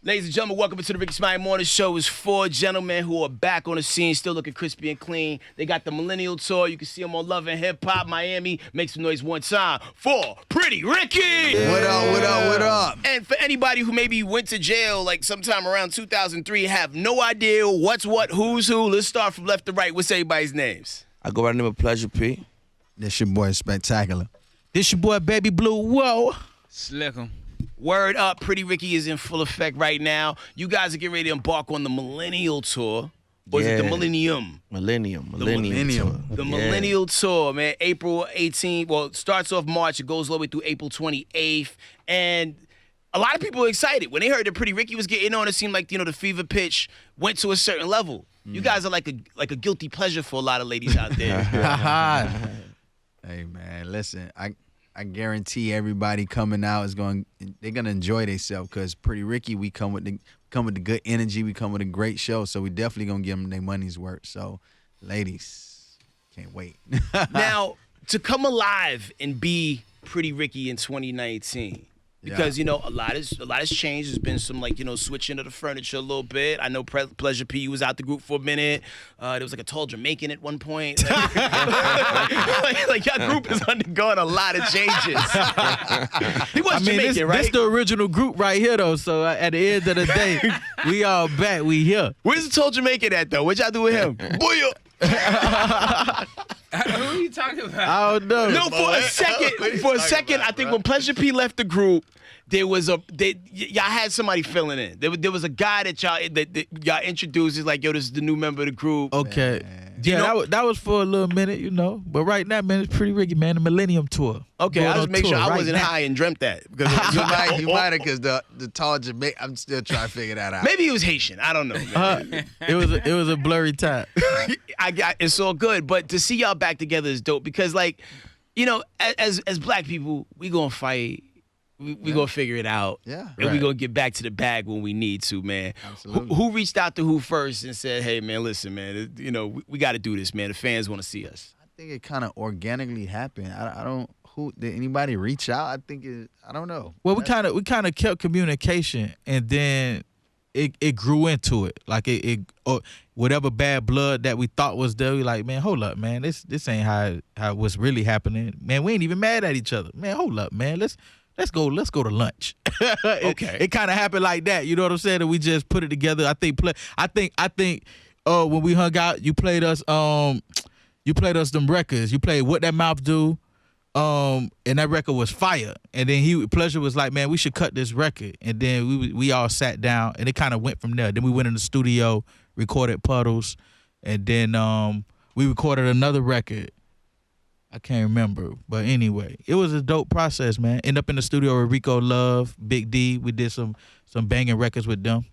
Ladies and gentlemen, welcome to the Rickey Smiley Morning Show. It's four gentlemen who are back on the scene, still looking crispy and clean. They got the Millennium Tour. You can see them on Love and Hip Hop Miami. Make some noise one time for Pretty Rickey. Yeah. What up, what up, what up? And for anybody who maybe went to jail like sometime around 2003, have no idea what's what, who's who, let's start from left to right. What's everybody's names? I go by the name of Pleasure P. This your boy Spectacular. This your boy Baby Blue. Whoa. Slick 'em. Word up, Pretty Rickey is in full effect right now. You guys are getting ready to embark on the Millennial Tour. Or is it the Millennium? Millennium Tour. The Millennial Tour, man. April 18th. Well, it starts off March. It goes all the way through April 28th. And a lot of people are excited. When they heard that Pretty Rickey was getting on, it seemed like, the fever pitch went to a certain level. You guys are like a guilty pleasure for a lot of ladies out there. Hey, man, listen, I guarantee everybody coming out they're gonna enjoy themselves because Pretty Rickey, we come with the good energy, we come with a great show, so we definitely gonna give them their money's worth. So, ladies, can't wait. Now, to come alive and be Pretty Rickey in 2019. Because, a lot has changed. There's been some, switching of the furniture a little bit. I know Pleasure P was out the group for a minute. There was, a tall Jamaican at one point. Your group is undergoing a lot of changes. He was Jamaican, right? This the original group right here, though. So, at the end of the day, we all back. We here. Where's the tall Jamaican at, though? What y'all do with him? Booyah! Who are you talking about? I don't know. No, for a second, I think when Pleasure P left the group, there was y'all had somebody filling in. There was a guy that y'all introduced. It's like, yo, this is the new member of the group. Okay. Yeah, that was for a little minute, But right now, man, it's Pretty Rickey, man. The Millennium Tour. Okay, I just make sure I wasn't high and dreamt that. Because you might have, because the tall Jamaican, I'm still trying to figure that out. Maybe he was Haitian. I don't know, man. It was a blurry time. It's all good, but to see y'all back together is dope because, as black people, we gonna fight. We gonna figure it out. Yeah. And we gonna get back to the bag when we need to, man. Absolutely. Who reached out to who first and said, hey, man, listen, man, we got to do this, man. The fans want to see us. I think it kind of organically happened. Did anybody reach out? I don't know. Well, we kind of kept communication, and then it grew into it. Like whatever bad blood that we thought was there, we like, man, hold up, man. This ain't how what's really happening. Man, we ain't even mad at each other. Man, hold up, man. Let's go to lunch. Okay. It kind of happened like that. You know what I'm saying? And we just put it together. I think when we hung out, you played us them records. You played What That Mouth Do. And that record was fire. And then Pleasure was like, man, we should cut this record. And then we all sat down and it kind of went from there. Then we went in the studio, recorded Puddles, and then we recorded another record. I can't remember. But anyway, it was a dope process, man. End up in the studio with Rico Love, Big D. We did some banging records with them.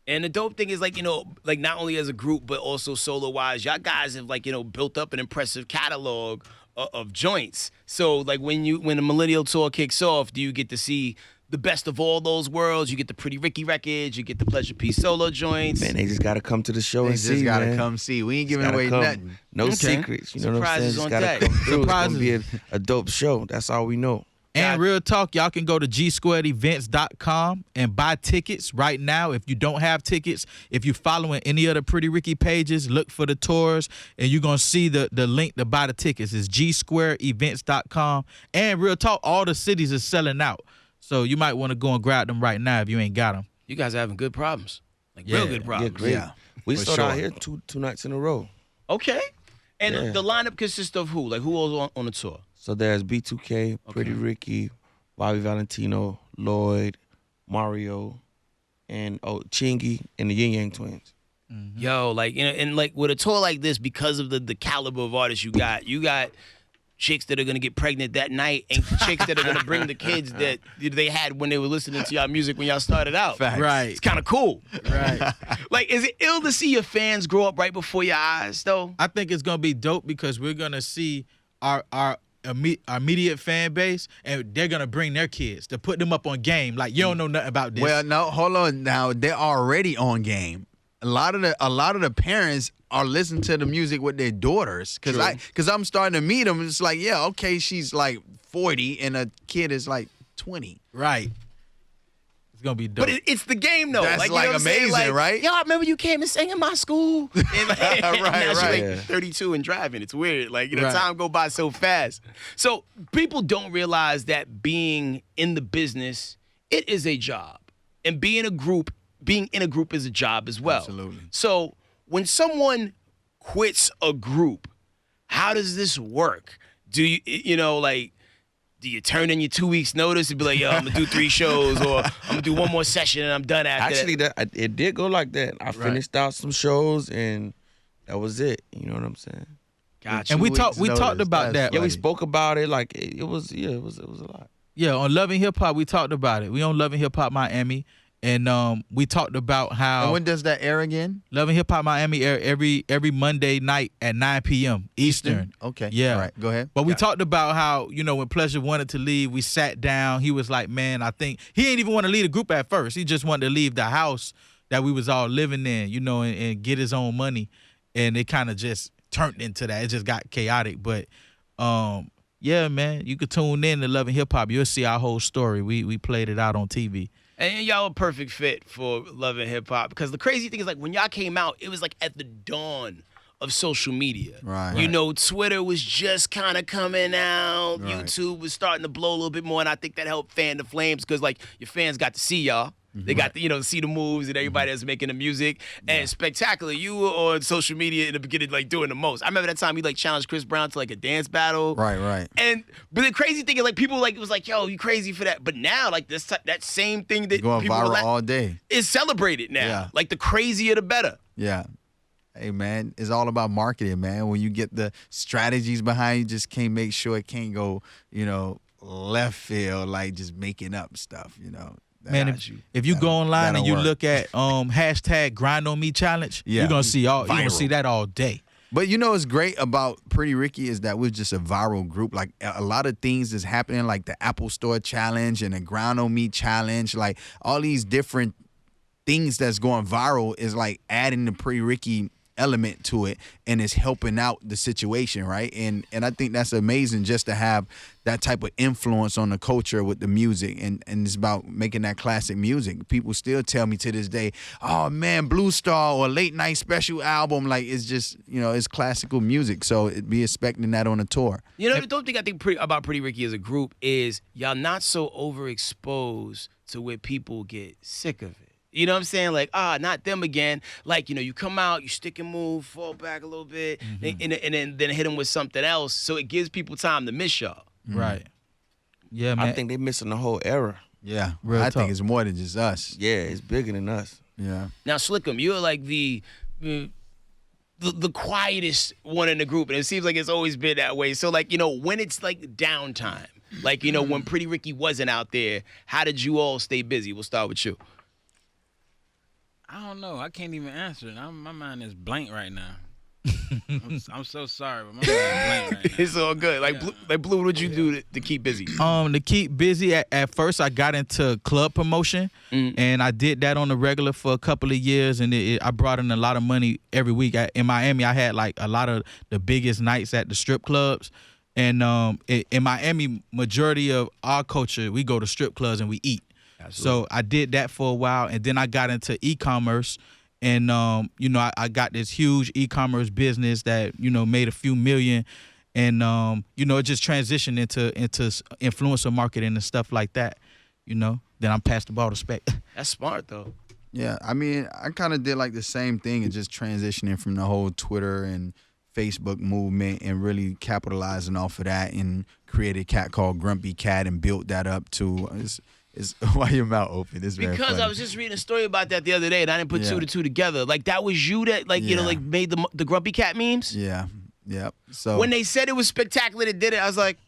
And the dope thing is, not only as a group, but also solo-wise, y'all guys have, built up an impressive catalog of joints. So, when the Millennial Tour kicks off, do you get to see the best of all those worlds? You get the Pretty Rickey records, you get the Pleasure P solo joints. Man, they just got to come to the show and see, They just got to man. come see. We ain't giving away nothing. No secrets. You know what I'm saying? Surprises Just on got deck. to come through. It's Surprises. going to be a dope show. That's all we know. And real talk, y'all can go to gsquaredevents.com and buy tickets right now. If you don't have tickets, if you're following any of the Pretty Rickey pages, look for the tours, and you're going to see the link to buy the tickets. It's gsquaredevents.com. And real talk, all the cities are selling out. So you might want to go and grab them right now if you ain't got them. You guys are having good problems. Real good Yeah, problems. great. Yeah, We for started out sure. here two nights in a row. Okay. And Yeah. the lineup consists of who? Who all on the tour? So there's B2K, Pretty Rickey, Bobby Valentino, Lloyd, Mario, and Chingy, and the Yin Yang Twins. Yo, with a tour like this, because of the caliber of artists you got chicks that are gonna get pregnant that night and chicks that are gonna bring the kids that they had when they were listening to y'all music when y'all started out. Facts. Right. It's kind of cool. Right. Is it ill to see your fans grow up right before your eyes, though? I think it's going to be dope because we're going to see our immediate fan base, and they're going to bring their kids to put them up on game. Like, you don't know nothing about this. Well, no, hold on. Now they're already on game. A lot of the parents are listening to the music with their daughters because I'm starting to meet them. It's like, yeah, okay, she's like 40 and a kid is like 20. Right. It's gonna be dope. But it's the game though. That's you know what I'm saying? amazing, right? Yo, I remember you came and sang in my school. And Right, now you're right. like 32 and driving. It's weird. Like, Right. time go by so fast. So people don't realize that being in the business, it is a job. And being in a group is a job as well. Absolutely. So when someone quits a group, how does this work? Do do you turn in your 2 weeks notice and be like, yo, I'm gonna do 3 shows, or I'm gonna do one more session and I'm done after Actually, that? it did go like that. I finished out some shows, and that was it. You know what I'm saying? Gotcha. And we 2 talked weeks about notice. that. That's Yeah, we funny. spoke about it. Like it was a lot. Yeah, on Love and Hip Hop, we talked about it. We on Love and Hip Hop Miami, and we talked about how And when does that air again? Love and Hip Hop Miami air every Monday night at 9 p.m. Eastern. Okay. Yeah. All right. Go ahead. But we talked about how, when Pleasure wanted to leave, we sat down. He was like, man, I think he ain't even want to leave the group at first. He just wanted to leave the house that we was all living in, and get his own money. And it kind of just turned into that. It just got chaotic. But yeah, man, you could tune in to Love and Hip Hop. You'll see our whole story. We played it out on TV. And y'all a perfect fit for Love and Hip Hop, because the crazy thing is, like, when y'all came out, it was like at the dawn of social media. Right. Twitter was just kind of coming out. Right. YouTube was starting to blow a little bit more, and I think that helped fan the flames, because like your fans got to see y'all. They got to, see the moves and everybody that's making the music. And Spectacular, you were on social media in the beginning, like, doing the most. I remember that time you like challenged Chris Brown to like a dance battle. Right. But the crazy thing is, like, people like it was like, yo, you crazy for that. But now, like, that same thing that Going people viral all day. is celebrated now. Yeah. Like, the crazier the better. Yeah. Hey, man, it's all about marketing, man. When you get the strategies behind you, just can't make sure it can't go, left field, like just making up stuff, Man, if you go online and you look at hashtag Grind on Me Challenge, Yeah. you're gonna see you're gonna Viral. see that all day. But what's great about Pretty Ricky is that we're just a viral group. Like, a lot of things is happening, like the Apple Store Challenge and the Grind on Me Challenge. Like, all these different things that's going viral is like adding the Pretty Ricky element to it, and it's helping out the situation, right? And I think that's amazing, just to have that type of influence on the culture with the music, and it's about making that classic music. People still tell me to this day, oh man, Blue Star or Late Night Special album, like, it's just, it's classical music, so it'd be expecting that on a tour. The dope thing I think about Pretty Ricky as a group is y'all not so overexposed to where people get sick of it. You know what I'm saying? Like, not them again. Like, you come out, you stick and move, fall back a little bit, and then hit them with something else. So it gives people time to miss y'all. Right. Yeah, man. I think they missing the whole era. Yeah, Real I talk. think it's more than just us. Yeah, it's bigger than us. Yeah. Now, Slickum, you're like the quietest one in the group, and it seems like it's always been that way. So, like, when it's like downtime, like, when Pretty Ricky wasn't out there, how did you all stay busy? We'll start with you. I don't know. I can't even answer it. My mind is blank right now. I'm so sorry, but my mind is blank right now. It's all good. Like, Blue, what would you do to keep busy? To keep busy, at first I got into club promotion, and I did that on the regular for a couple of years, and I brought in a lot of money every week. In Miami, I had like a lot of the biggest nights at the strip clubs, and in Miami, majority of our culture, we go to strip clubs and we eat. So I did that for a while, and then I got into e-commerce, and I got this huge e-commerce business that made a few million, and it just transitioned into influencer marketing and stuff like that. Then I'm past the ball to Spec. That's smart, though. Yeah, I mean, I kind of did like the same thing, and just transitioning from the whole Twitter and Facebook movement, and really capitalizing off of that, and created a cat called Grumpy Cat and built that up to. Is why your mouth open? It's very Because funny. I was just reading a story about that the other day, and I didn't put two Yeah. to two together. Like, that was you that, like, Yeah. made the Grumpy Cat memes? Yeah, yep. So When they said it was Spectacular that did it, I was like,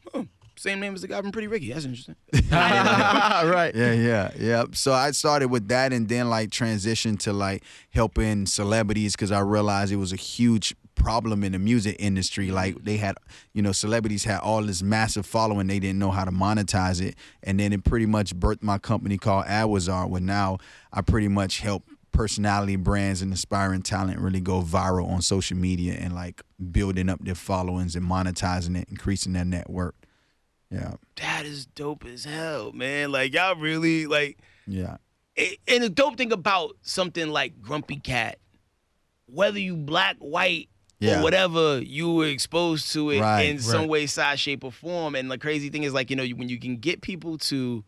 same name as the guy from Pretty Ricky. That's interesting. Right. Yeah. So I started with that, and then like transitioned to like helping celebrities, because I realized it was a huge problem in the music industry. Like, they had, celebrities had all this massive following, they didn't know how to monetize it, and then it pretty much birthed my company called AdWizard, where now I pretty much help personality brands and aspiring talent really go viral on social media, and like building up their followings and monetizing it, increasing their network. Yeah. That is dope as hell, man. Like, y'all really, like, Yeah. And the dope thing about something like Grumpy Cat, whether you black, white, Yeah. or whatever, you were exposed to it Right, in some right. way, size, shape, or form. And the crazy thing is, like, you know, when you can get people to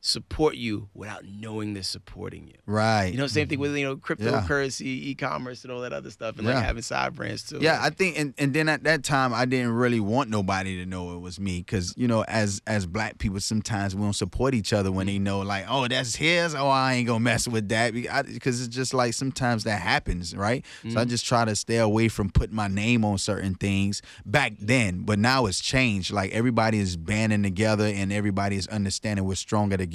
support you without knowing they're supporting you. Right. You know, same thing with, you know, cryptocurrency, e-commerce, and all that other stuff, and like Yeah. having side brands too. Yeah, I think, and then at that time, I didn't really want nobody to know it was me, because you know, as black people, sometimes we don't support each other when they know, like, oh, that's his, oh, I ain't gonna mess with that, because it's just like sometimes that happens, right? So I just try to stay away from putting my name on certain things back then, but now it's changed. Like everybody is banding together, and everybody is understanding we're stronger together.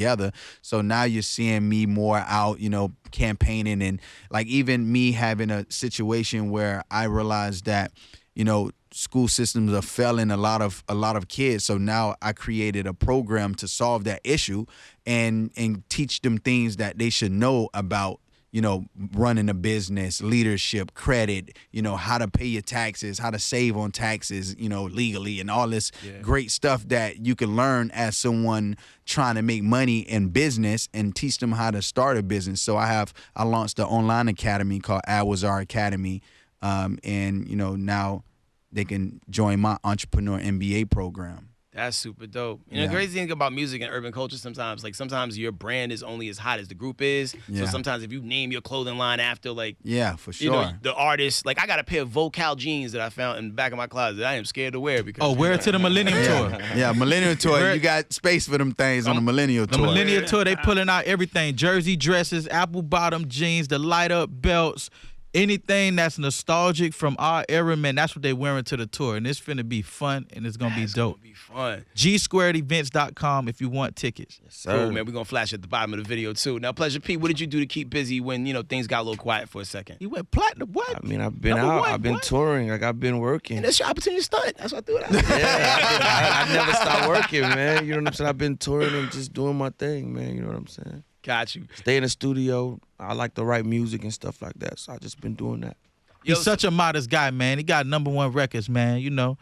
So now you're seeing me more out, you know, campaigning, and like even me having a situation where I realized that, you know, school systems are failing a lot of kids. So now I created a program to solve that issue and teach them things that they should know about, you know, running a business, leadership, credit, you know, how to pay your taxes, how to save on taxes, you know, legally, and all this great stuff that you can learn as someone trying to make money in business, and teach them how to start a business. So I launched an online academy called Our Academy, and you know, now they can join my Entrepreneur MBA program. That's super dope. You know, Yeah. the crazy thing about music and urban culture sometimes, like sometimes your brand is only as hot as the group is. Yeah. So sometimes if you name your clothing line after, like, Yeah, for you know, sure. the artist, like I got a pair of Vocal jeans that I found in the back of my closet that I am scared to wear because Oh, wear it to the Millennium Tour. Yeah, Millennium Tour. Where- You got space for them things on the Millennium The Tour. Millennium Tour, they pulling out everything: jersey dresses, apple bottom jeans, the light up belts, anything that's nostalgic from our era, man. That's what they wearing to the tour, and it's finna be fun, and it's gonna be That's dope. gonna be fun. G2events.com if you want tickets. Cool, man. We're gonna flash at the bottom of the video too. Now, Pleasure P, what did you do to keep busy when, you know, things got a little quiet for a second? He went platinum. What? I mean, I've been Number out. one, I've been what? touring. Like I've been working. And that's your opportunity to stunt. That's why I threw it out. Yeah, I never stopped working, man. You know what I'm saying? I've been touring and just doing my thing, man. You know what I'm saying? Got you. Stay in the studio. I like to write music and stuff like that, so I just been doing that. He's Yo, such a modest guy, man. He got #1 records, man. You know,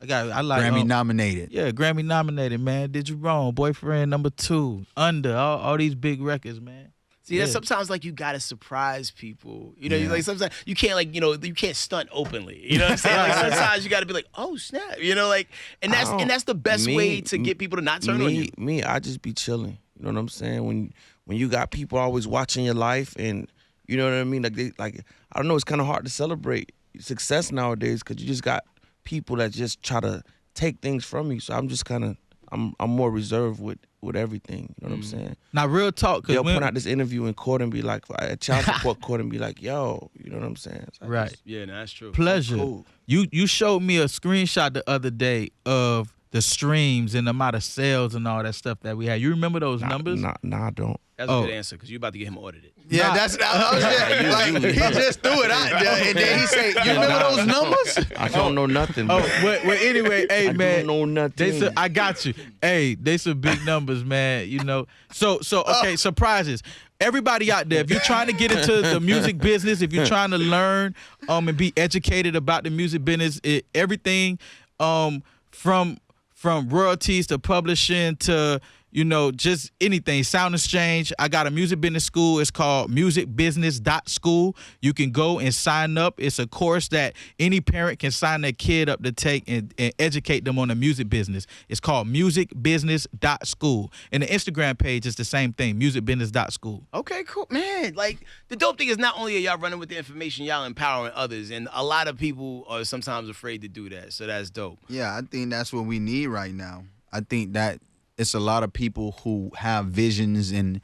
I like Grammy nominated. Yeah, Grammy nominated, man. Did You Wrong, Boyfriend #2, Under, all these big records, man. See, that's Yeah. sometimes like you gotta surprise people. You know, Yeah. like sometimes you can't, like, you know, you can't stunt openly. You know what I'm saying? Like sometimes you gotta be like, oh snap, you know, like, and that's the best way to get people to not turn on you. Me, I just be chilling. You know what I'm saying? When you got people always watching your life, and you know what I mean? Like I don't know, it's kind of hard to celebrate success nowadays because you just got people that just try to take things from you. So I'm just kind of I'm more reserved with everything. You know what I'm saying? Now, real talk, They'll cause point out this interview in court and be like, at child support court, and be like, yo, you know what I'm saying? So I right. just- Yeah, no, that's true. Pleasure. Cool. You showed me a screenshot the other day of the streams and the amount of sales and all that stuff that we had. You remember those numbers? Nah, I don't. That's a Oh. good answer because you're about to get him audited. Yeah, Nah. that's like he just threw it out there, and then he said, "You remember those numbers?" I don't know nothing. Oh, bro. well, anyway, hey, I man. don't know nothing. They said, I got you. Hey, they some big numbers, man. You know. So okay, surprises. Everybody out there, if you're trying to get into the music business, if you're trying to learn and be educated about the music business, everything from royalties to publishing to, you know, just anything. Sound exchange. I got a music business school. It's called musicbusiness.school. You can go and sign up. It's a course that any parent can sign their kid up to take and educate them on the music business. It's called musicbusiness.school. And the Instagram page is the same thing, musicbusiness.school. Okay, cool, man. Like, the dope thing is not only are y'all running with the information, y'all empowering others, and a lot of people are sometimes afraid to do that. So that's dope. Yeah, I think that's what we need right now. I think that it's a lot of people who have visions and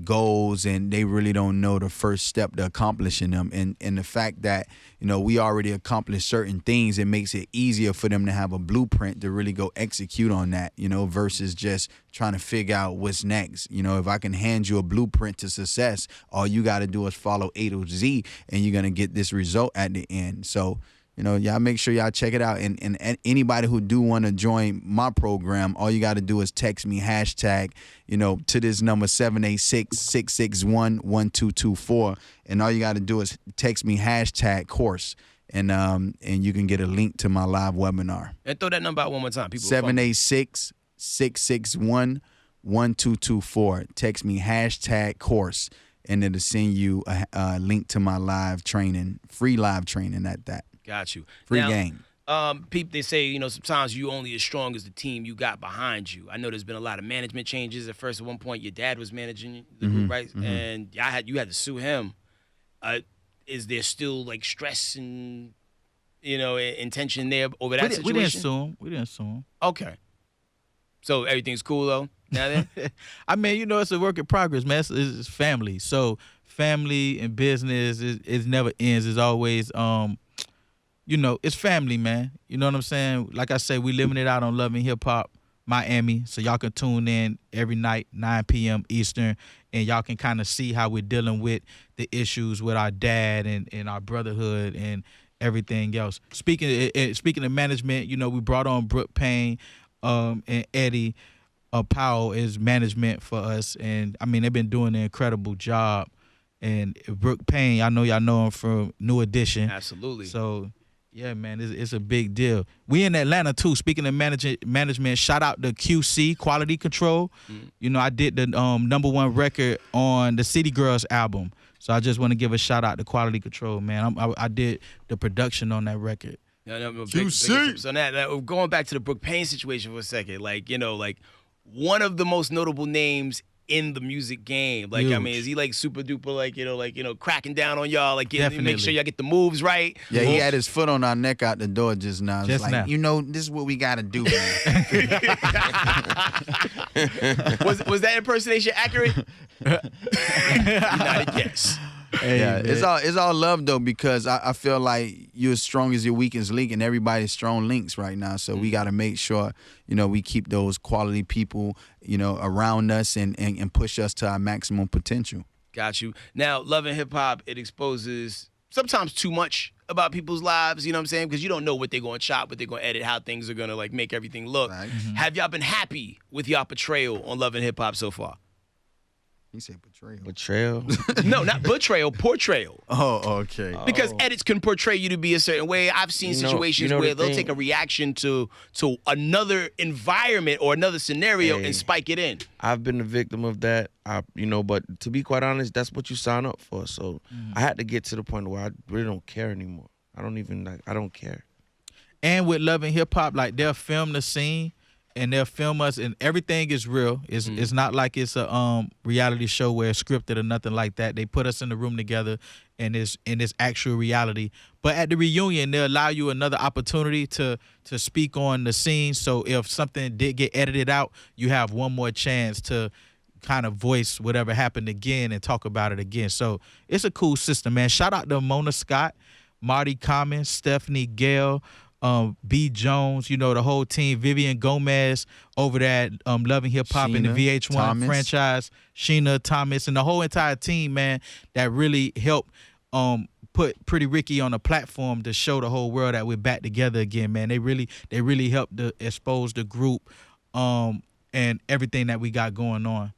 goals, and they really don't know the first step to accomplishing them. And the fact that, you know, we already accomplished certain things, it makes it easier for them to have a blueprint to really go execute on that, you know, versus just trying to figure out what's next. You know, if I can hand you a blueprint to success, all you got to do is follow A to Z, and you're going to get this result at the end. So, you know, y'all make sure y'all check it out. And anybody who do want to join my program, all you got to do is text me hashtag, you know, to this number 786-661-1224. And all you got to do is text me hashtag course. And you can get a link to my live webinar. And throw that number out one more time. People 786-661-1224. 1224. Text me #course, and it'll send you a link to my live training, free live training at that. Got you. Free Now, game. People, they say, sometimes you only as strong as the team you got behind you. I know there's been a lot of management changes. At first, at one point, your dad was managing the group, right? And you had to sue him. Is there still like stress and intention there over that situation? We didn't sue him. Okay. So everything's cool though. Now then, I mean, it's a work in progress, man. It's family. So family and business it never ends. It's always it's family, man. You know what I'm saying? Like I say, we living it out on Love and Hip Hop Miami. So y'all can tune in every night, 9 p.m. Eastern, and y'all can kind of see how we're dealing with the issues with our dad and our brotherhood and everything else. Speaking of management, we brought on Brooke Payne and Eddie Powell as management for us, and I mean they've been doing an incredible job. And Brooke Payne, I know y'all know him from New Edition. absolutely. So, yeah, man, it's a big deal. We in Atlanta, too. Speaking of management, shout out to QC, Quality Control. I did the #1 record on the City Girls album. So I just want to give a shout out to Quality Control, man. I did the production on that record. So now going back to the Brooke Payne situation for a second, like one of the most notable names in the music game. Like, I mean, is he like super duper, like, cracking down on y'all, like make sure y'all get the moves right? Yeah, he had his foot on our neck out the door just now. It's Just like, now. this is what we got to do, man. Was that impersonation accurate? You nodded yes. Hey, Yeah, man. it's all love though, because I feel like you're as strong as your weakest link, and everybody's strong links right now. So we got to make sure we keep those quality people around us and push us to our maximum potential. Got you. Now, Love and Hip Hop, it exposes sometimes too much about people's lives, you know what I'm saying? Because you don't know what they're going to chop, what they're going to edit, how things are going to like make everything look. Right. Have y'all been happy with y'all portrayal on Love and Hip Hop so far? He said betrayal. Betrayal. No, not betrayal, portrayal. Oh, okay. Because edits can portray you to be a certain way. I've seen situations where the they'll thing- take a reaction to another environment or another scenario Hey. and spike it in. I've been a victim of that. But to be quite honest, that's what you sign up for. So I had to get to the point where I really don't care anymore. I don't care. And with Love and Hip Hop, like they'll film the scene and they'll film us, and everything is real. It's not like it's a reality show where it's scripted or nothing like that. They put us in the room together, and it's actual reality. But at the reunion, they'll allow you another opportunity to speak on the scene. So if something did get edited out, you have one more chance to kind of voice whatever happened again and talk about it again. So it's a cool system, man. Shout out to Mona Scott, Marty Commons, Stephanie Gale, B. Jones, the whole team, Vivian Gomez over there at Love and Hip Hop in the Sheena VH1 Thomas. franchise, Sheena Thomas, and the whole entire team, man, that really helped put Pretty Rickey on a platform to show the whole world that we're back together again, man. They really helped to expose the group and everything that we got going on.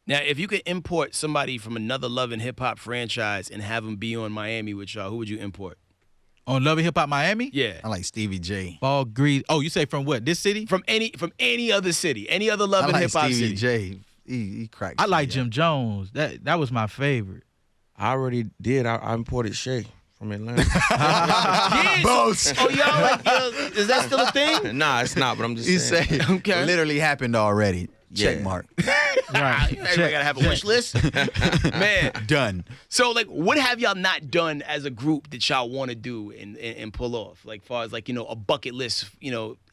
Now, if you could import somebody from another Love and Hip Hop franchise and have them be on Miami with y'all, who would you import? On Love and Hip Hop Miami? Yeah. I like Stevie J. Ball Grease. Oh, you say from what? This city? From any other city, any other Love I and like Hip Hop Stevie city. J. He cracks. I like me Jim up. Jones. That was my favorite. I already did. I imported Shay from Atlanta. Yes. Oh, y'all is that still a thing? Nah, it's not, but I'm just He saying. said Okay. it literally happened already. Check Yeah. mark. Right. Everybody gotta have a wish list. Man. Done. So, like, what have y'all not done as a group that y'all want to do and pull off? Like, far as, like, a bucket list,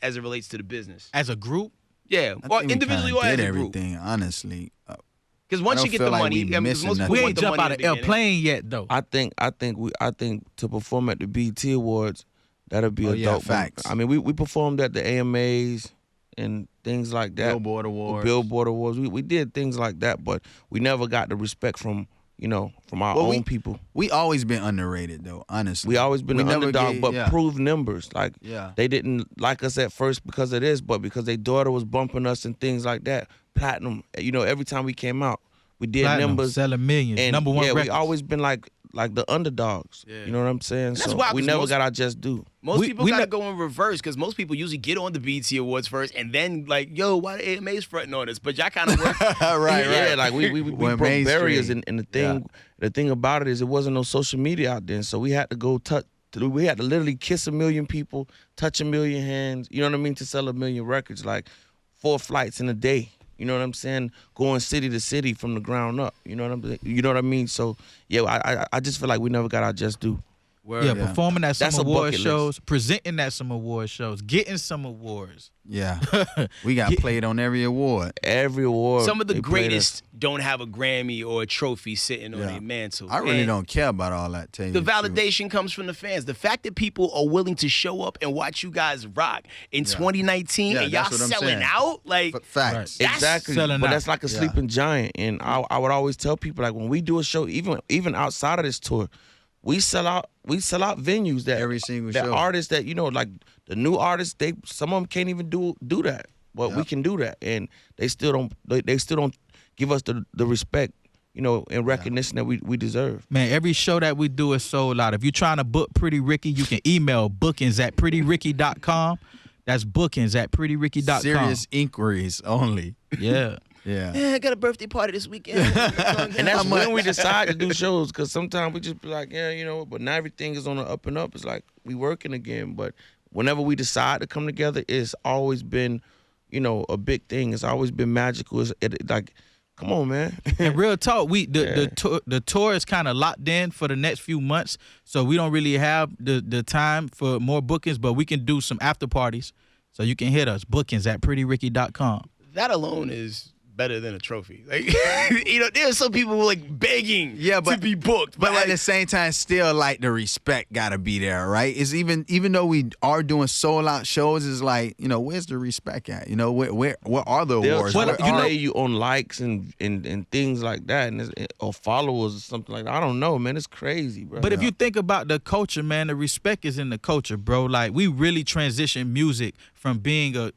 as it relates to the business. As a group, Yeah. I Or think we individually kinda or as did a group. everything, honestly. Because once I you don't get the feel like money, we I mean, missing most people nothing. we want ain't the jump money out in of the beginning. airplane yet though. I think to perform at the BET Awards, that'll be a dope. facts. I mean, we performed at the AMAs and things like that. Billboard The Awards. Billboard Awards. We did things like that, but we never got the respect from our Well, own people. We always been underrated though, honestly. We always been We an never underdog, gave- but yeah. proved numbers. Like Yeah. they didn't like us at first because of this, but because their daughter was bumping us and things like that. Platinum. Every time we came out, we did Platinum, numbers. selling millions, And number one yeah, records. we always been like like the underdogs. Yeah. You know what I'm saying? That's So wild, we 'cause never most- got our just due. Most We- people we gotta ne- go in reverse because most people usually get on the BET Awards first and then like, yo, why the AMA's fronting on us? But y'all kind of work. right, Yeah, like we Went broke mainstream. barriers, and the thing about it is it wasn't no social media out then, so we had to go we had to literally kiss 1 million people, touch 1 million hands. You know what I mean? To sell 1 million records, like 4 flights in a day. You know what I'm saying? Going city to city from the ground up. You know what I mean? So yeah, I just feel like we never got our just due. Yeah, performing at That's some a award bucket list. shows, presenting at some award shows, getting some awards. Yeah. We got played on every award. Every award. Some of the they played greatest don't have a Grammy or a trophy sitting on Yeah. their mantle. I really And don't care about all that. Tell you The truth. validation comes from the fans. The fact that people are willing to show up and watch you guys rock in 2019 Yeah, and y'all that's what I'm selling saying. out, like Facts. That's Exactly, selling but out. that's like a Yeah. sleeping giant. And I would always tell people, like, when we do a show, even outside of this tour, we sell out venues that Every single that show. artists that like the new artists, some of them can't even do that, but we Yep. can do that, and they still don't give us the respect, and recognition that we deserve. Man, every show that we do is sold out. If you're trying to book Pretty Ricky, you can email bookings@prettyricky.com. That's bookings@prettyricky.com. Serious inquiries only. Yeah. Yeah. I got a birthday party this weekend. And that's when we decide to do shows, because sometimes we just be like, but now everything is on the up and up. It's like we working again. But whenever we decide to come together, it's always been, a big thing. It's always been magical. Like, come on, man. And real talk, the tour is kind of locked in for the next few months, so we don't really have the time for more bookings, but we can do some after parties. So you can hit us, bookings@prettyricky.com. That alone is better than a trophy. Like, there's some people who like begging to be booked. But like, at the same time, still like the respect gotta be there, right? It's even though we are doing sold out shows, it's like, where's the respect at? Where are the They'll awards? try Where to are- play you on likes and things like that, or followers or something like that. I don't know, man. It's crazy, bro. But if you think about the culture, man, the respect is in the culture, bro. Like, we really transitioned music from being a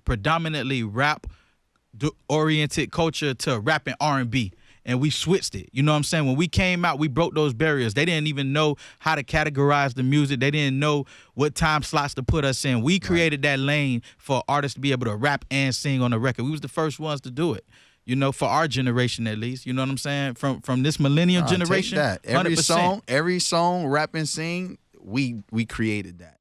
predominantly rap-oriented culture to rap and R&B. And we switched it. You know what I'm saying? When we came out, we broke those barriers. They didn't even know how to categorize the music. They didn't know what time slots to put us in. We created that lane for artists to be able to rap and sing on the record. We was the first ones to do it. For our generation at least. You know what I'm saying? From this millennium Take generation. that. Every 100%. song, rap and sing, we created that.